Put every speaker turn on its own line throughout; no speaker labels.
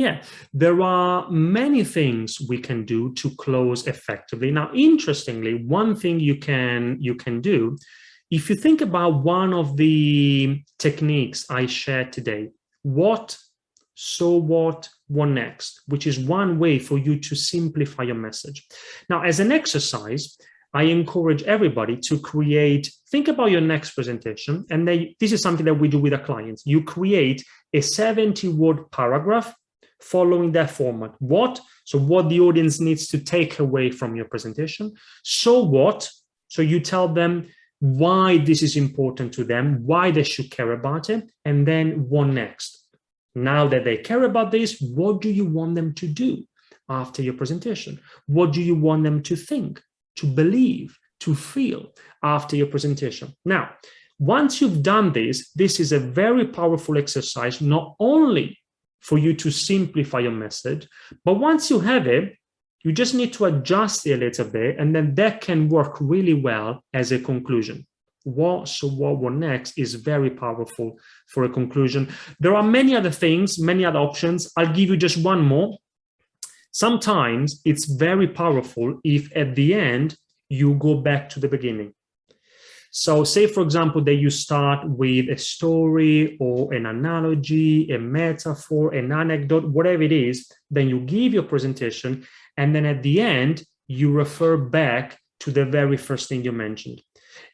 Yeah, there are many things we can do to close effectively. Now, interestingly, one thing you can do, if you think about one of the techniques I shared today, what, so what next, which is one way for you to simplify your message. Now, as an exercise, I encourage everybody to think about your next presentation, and this is something that we do with our clients. You create a 70-word paragraph following that format. So what the audience needs to take away from your presentation. So what? So you tell them why this is important to them, why they should care about it, and then what next? Now that they care about this, what do you want them to do after your presentation? What do you want them to think, to believe, to feel after your presentation? Now, once you've done this, this is a very powerful exercise, not only for you to simplify your message, but once you have it, you just need to adjust it a little bit, and then that can work really well as a conclusion. What next is very powerful for a conclusion. There are many other things, many other options. I'll give you just one more. Sometimes it's very powerful if at the end you go back to the beginning. So say, for example, that you start with a story or an analogy, a metaphor, an anecdote, whatever it is, then you give your presentation, and then at the end, you refer back to the very first thing you mentioned.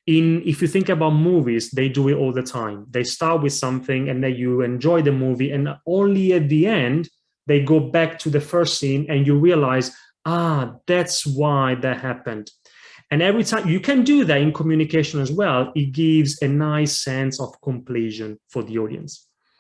If you think about movies, they do it all the time. They start with something, and then you enjoy the movie, and only at the end, they go back to the first scene, and you realize, that's why that happened. And every time you can do that in communication as well, it gives a nice sense of completion for the audience.